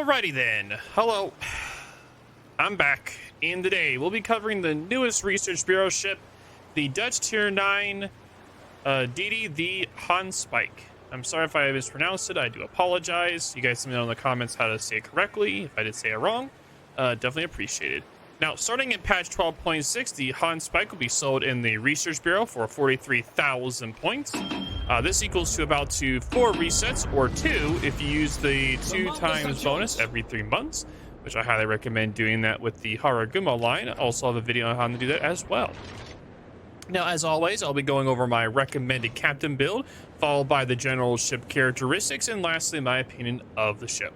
Alrighty then. Hello. I'm back, and today we'll be covering the newest Research Bureau ship, the Dutch Tier 9 DD, the Speijk. I'm sorry if I mispronounced it. I do apologize. You guys let me know in the comments how to say it correctly. If I did say it wrong, definitely appreciated. Now, starting in patch 12.6, the Speijk will be sold in the Research Bureau for 43,000 points. This equals to about 4 resets, or 2 if you use the 2 times bonus every 3 months, which I highly recommend doing that with the Haragumo line. I also have a video on how to do that as well. Now, as always, I'll be going over my recommended captain build, followed by the general ship characteristics, and lastly, my opinion of the ship.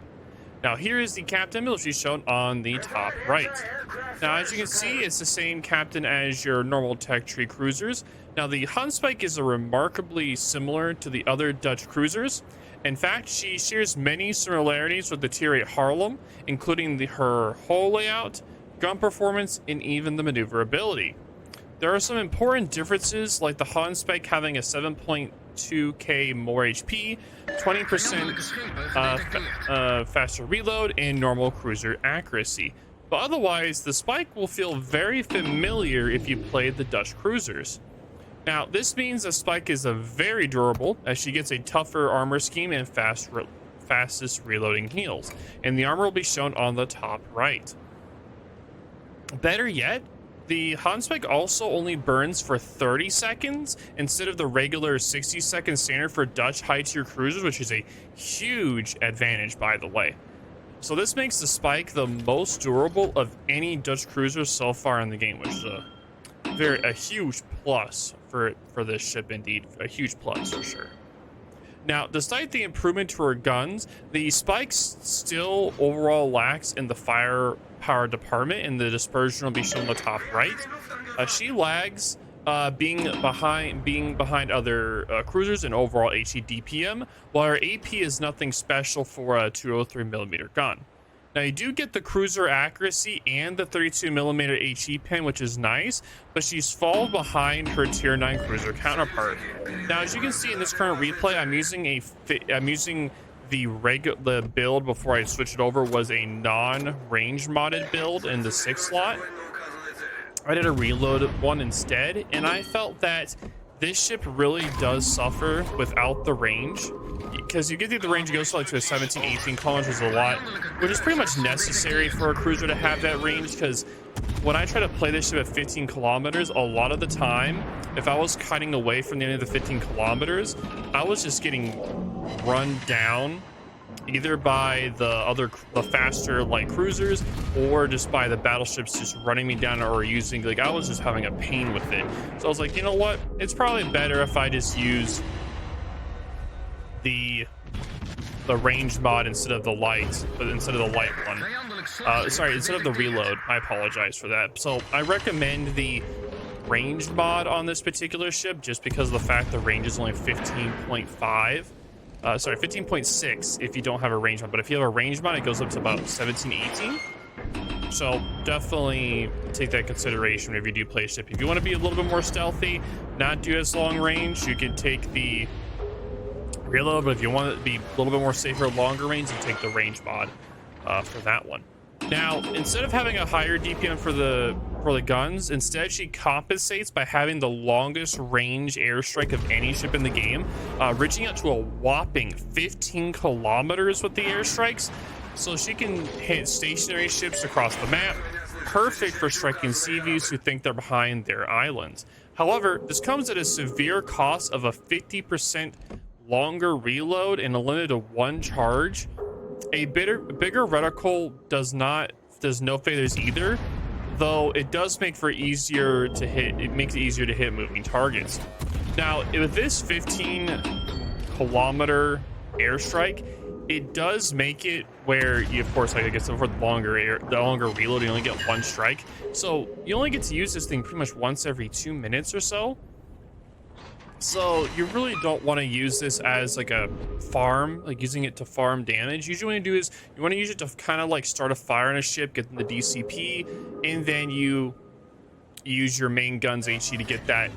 Now, here is the captain build, which is shown on the top right. Now, as you can see, it's the same captain as your normal tech tree cruisers. Now, the Speijk is remarkably similar to the other Dutch cruisers. In fact, she shares many similarities with the Tier 8 Haarlem, including her hull layout, gun performance, and even the maneuverability. There are some important differences, like the Speijk having a 7.2k more HP, 20% faster reload, and normal cruiser accuracy. But otherwise, the Speijk will feel very familiar if you played the Dutch cruisers. Now, this means the Speijk is very durable, as she gets a tougher armor scheme and fastest reloading heals, and the armor will be shown on the top right. Better yet, the Speijk also only burns for 30 seconds instead of the regular 60-second standard for Dutch high-tier cruisers, which is a huge advantage, by the way. So this makes the Speijk the most durable of any Dutch cruiser so far in the game, which is a huge plus for this ship indeed. A huge plus for sure. Now, despite the improvement to her guns, the Speijk still overall lacks in the firepower department, and the dispersion will be shown on the top right. She lags being behind other cruisers in overall HE DPM, while her AP is nothing special for a 203mm gun. Now, you do get the cruiser accuracy and the 32mm HE pen, which is nice, but she's fallen behind her Tier 9 cruiser counterpart. Now, as you can see in this current replay, I'm using the build before I switch it over was a non-range modded build in the 6th slot. I did a reload one instead, and I felt that this ship really does suffer without the range, because you get the range, it goes to like to a 17-18 kilometers, which is a lot, which is pretty much necessary for a cruiser to have that range, because when I try to play this ship at 15 kilometers, a lot of the time, if I was cutting away from the end of the 15 kilometers, I was just getting run down either by the faster light cruisers, or just by the battleships just running me down, or using, like, I was just having a pain with it. So I was like, you know what, it's probably better if I just use the range mod instead of the light, but instead of the light one. Sorry, instead of the reload. I apologize for that. So I recommend the range mod on this particular ship, just because of the fact the range is only 15.5. Sorry, 15.6 if you don't have a range mod, but if you have a range mod, it goes up to about 17, 18. So definitely take that consideration if you do play a ship. If you want to be a little bit more stealthy, not do as long range, you can take the reload, but if you want to be a little bit more safer, longer range, you take the range mod for that one. Now, instead of having a higher DPM for the guns, instead she compensates by having the longest range airstrike of any ship in the game, reaching out to a whopping 15 kilometers with the airstrikes. So she can hit stationary ships across the map, perfect for striking sea views who think they're behind their islands. However, this comes at a severe cost of a 50% longer reload and a limit of 1 charge. A bigger reticle does no phasers either, though it does make for easier to hit. It makes it easier to hit moving targets. Now, with this 15-kilometer airstrike, it does make it where you, of course, like I guess, for the longer reload, you only get 1 strike, so you only get to use this thing pretty much once every 2 minutes or so. So you really don't want to use this as like a farm, like using it to farm damage. Usually what you do is you want to use it to kind of like start a fire on a ship, get the DCP, and then you use your main gun's HE to get that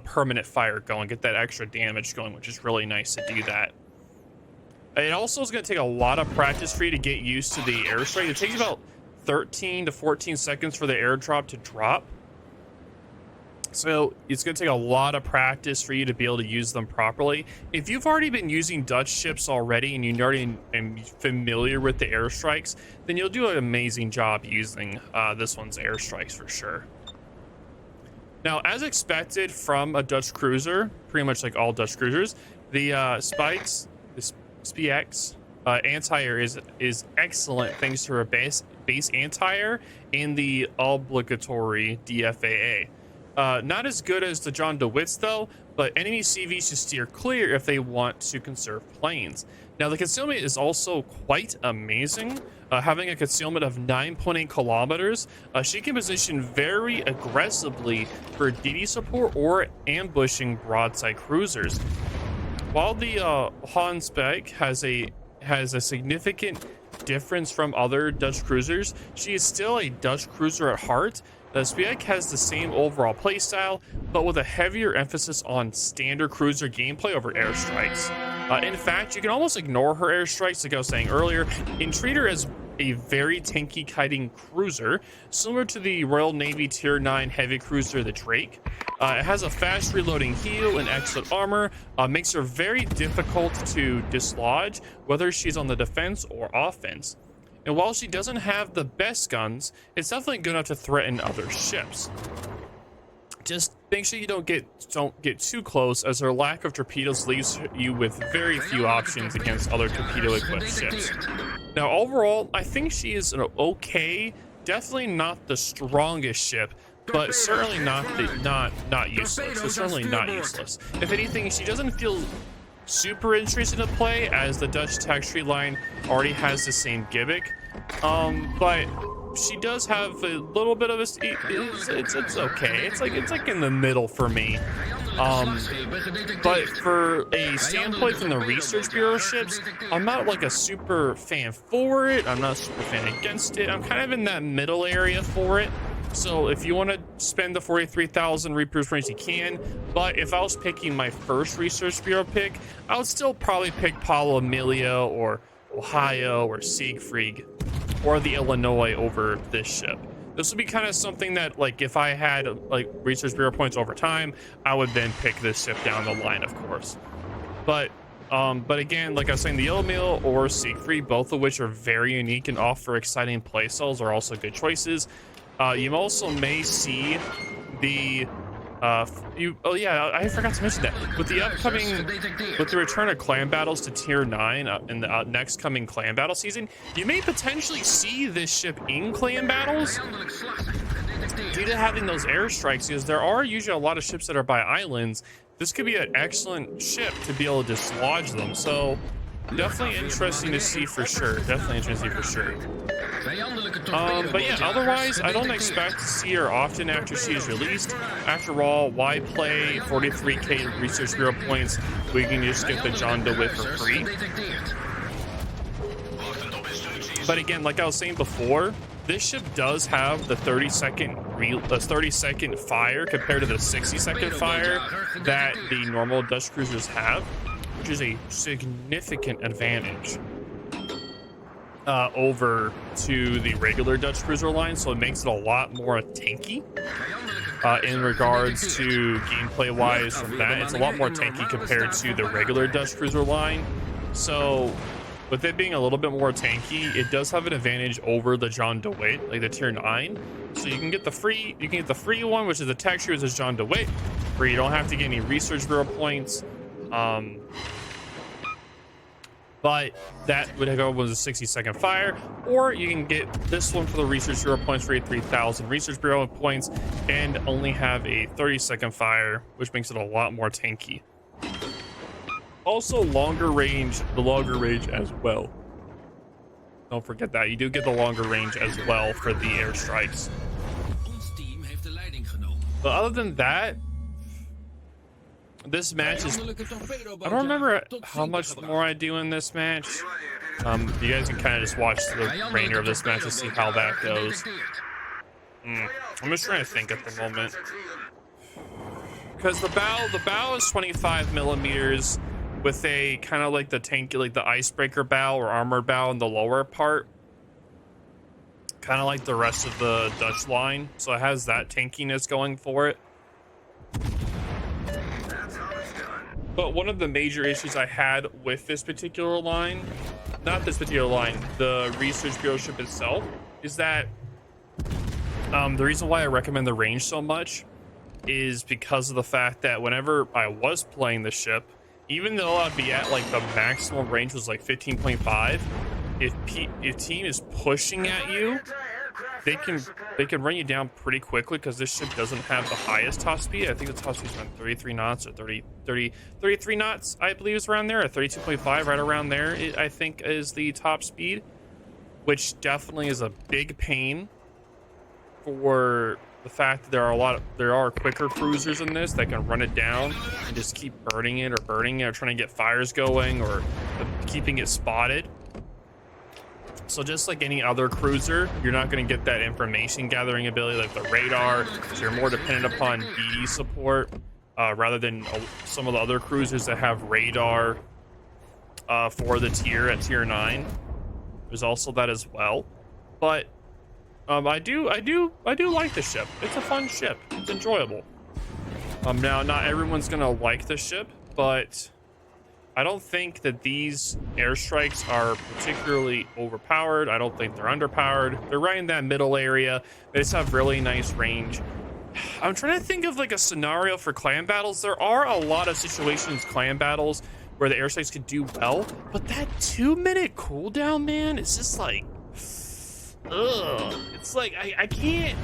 permanent fire going, get that extra damage going, which is really nice to do that. It also is going to take a lot of practice for you to get used to the airstrike. It takes about 13 to 14 seconds for the airdrop to drop. So it's going to take a lot of practice for you to be able to use them properly. If you've already been using Dutch ships already and you already are familiar with the airstrikes, then you'll do an amazing job using this one's airstrikes for sure. Now, as expected from a Dutch cruiser, pretty much like all Dutch cruisers, the Speijk anti-air is excellent thanks to her base anti-air and the obligatory DFAA. Not as good as the John DeWitt's though, but enemy CVs should steer clear if they want to conserve planes. Now the concealment is also quite amazing. Having a concealment of 9.8 kilometers, she can position very aggressively for DD support or ambushing broadside cruisers. While the Speijk has a significant difference from other Dutch cruisers, she is still a Dutch cruiser at heart. The Speijk has the same overall playstyle, but with a heavier emphasis on standard cruiser gameplay over airstrikes. In fact, you can almost ignore her airstrikes, like I was saying earlier, and treat her as a very tanky kiting cruiser, similar to the Royal Navy Tier 9 heavy cruiser, the Drake. It has a fast reloading heel and excellent armor, makes her very difficult to dislodge, whether she's on the defense or offense. And while she doesn't have the best guns, it's definitely good enough to threaten other ships. Just make sure you don't get too close, as her lack of torpedoes leaves you with very few options against other torpedo-equipped ships. Now, overall, I think she is an okay, definitely not the strongest ship, but certainly not useless. So certainly not useless. If anything, she doesn't feel super interesting to play, as the Dutch tax free line already has the same gimmick, but she does have a little bit of a it's okay. It's like in the middle for me. But for a standpoint from the research bureau ships, I'm not like a super fan for it. I'm not a super fan against it. I'm kind of in that middle area for it. So if you want to spend the 43,000 reapers points, you can. But if I was picking my first research bureau pick, I would still probably pick Paulo Emilio or Ohio or Siegfried or the Illinois over this ship. This would be kind of something that, like, if I had like research bureau points over time, I would then pick this ship down the line, of course. But again, like I was saying, the Illinois or Siegfried, both of which are very unique and offer exciting playstyles, are also good choices. You also may see the oh yeah, I forgot to mention that with the return of clan battles to tier 9 in the next coming clan battle season, you may potentially see this ship in clan battles due to having those airstrikes, because there are usually a lot of ships that are by islands. This could be an excellent ship to be able to dislodge them. So definitely interesting to see for sure. But yeah, otherwise, I don't expect to see her often after she is released. After all, why play 43k research bureau points? We can just get the John DeWitt for free. But again, like I was saying before, this ship does have the 30-second fire compared to the 60-second fire that the normal Dutch cruisers have, which is a significant advantage over to the regular Dutch cruiser line. So it makes it a lot more tanky in regards to gameplay wise. From that, it's a lot more tanky compared to the regular Dutch cruiser line. So with it being a little bit more tanky, it does have an advantage over the John DeWitt, like the tier 9. So you can get the free one, which is the tax cruiser John DeWitt, where you don't have to get any research bureau points. But that would go with a 60-second fire, or you can get this one for the research bureau points for 3,000 research bureau points and only have a 30-second fire, which makes it a lot more tanky. Also, the longer range as well. Don't forget that you do get the longer range as well for the airstrikes. But other than that, this match is, I don't remember how much more I do in this match. You guys can kind of just watch the remainder of this match to see how that goes. I'm just trying to think at the moment, because the bow is 25 millimeters. with a kind of like the tank, like the icebreaker bow or armored bow in the lower part, kind of like the rest of the Dutch line. So it has that tankiness going for it. But one of the major issues I had with this particular line, not this particular line, the Research Bureau ship itself, is that the reason why I recommend the range so much is because of the fact that whenever I was playing the ship, even though I'd be at like the maximum range was like 15.5, if team is pushing at you, they can run you down pretty quickly because this ship doesn't have the highest top speed. I think the top speed is around 33 knots or 33 knots, I believe is around there, or 32.5, right around there, I think is the top speed, which definitely is a big pain for the fact that there are quicker cruisers in this that can run it down and just keep burning it or trying to get fires going or keeping it spotted. So just like any other cruiser, you're not going to get that information gathering ability like the radar. So you're more dependent upon DD support rather than some of the other cruisers that have radar for the tier at tier 9. There's also that as well. But I do like the ship. It's a fun ship. It's enjoyable. Now not everyone's gonna like the ship, but I don't think that these airstrikes are particularly overpowered. I don't think they're underpowered. They're right in that middle area. They just have really nice range. I'm trying to think of like a scenario for clan battles. There are a lot of situations, clan battles, where the airstrikes could do well, but that 2-minute cooldown, man, it's just like, ugh. It's like I can't,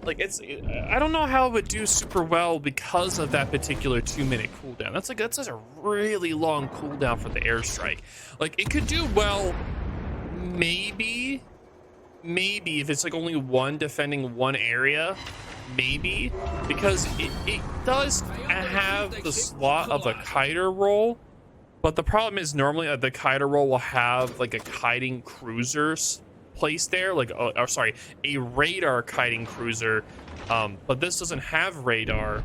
like, I don't know how it would do super well because of that particular 2-minute cooldown. That's just a really long cooldown for the airstrike. Like, it could do well maybe if it's like only one defending one area, maybe, because it does have the slot of a kiter roll, but the problem is normally the kiter roll will have like a kiting cruiser placed there, like a radar kiting cruiser, but this doesn't have radar,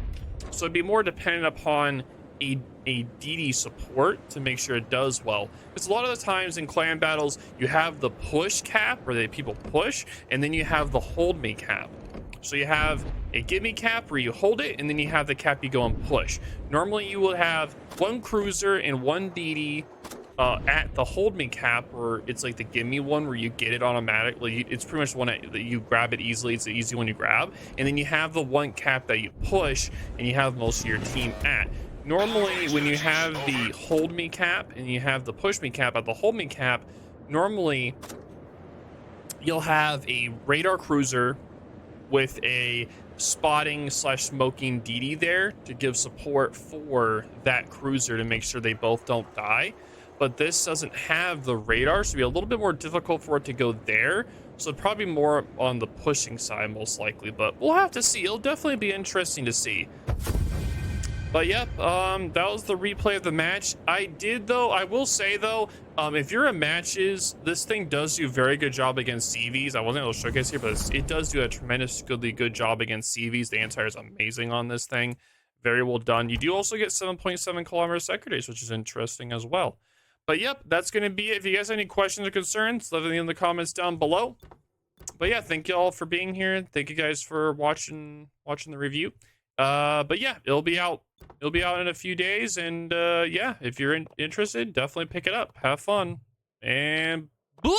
so it'd be more dependent upon a DD support to make sure it does well. Because a lot of the times in clan battles you have the push cap where people push, and then you have the hold me cap. So you have a give me cap where you hold it, and then you have the cap you go and push. Normally you will have one cruiser and one DD at the hold me cap, or it's like the give me one where you get it automatically. It's pretty much the one that you grab it easily. It's the easy one you grab, and then you have the one cap that you push and you have most of your team at. Normally when you have the hold me cap and you have the push me cap, at the hold me cap normally you'll have a radar cruiser with a spotting / smoking DD there to give support for that cruiser to make sure they both don't die. But this doesn't have the radar, so it'll be a little bit more difficult for it to go there. So probably more on the pushing side most likely, but we'll have to see. It'll definitely be interesting to see. But yep, that was the replay of the match. I will say though, if you're in matches, this thing does do a very good job against CVs. I wasn't able to showcase here, but it does do a tremendously good job against CVs. The anti-air is amazing on this thing. Very well done. You do also get 7.7 kilometers second days, which is interesting as well. But yep, that's going to be it. If you guys have any questions or concerns, leave them in the comments down below. But yeah, thank you all for being here. Thank you guys for watching the review. But yeah, it'll be out in a few days, and yeah, if you're interested, definitely pick it up. Have fun, and blah!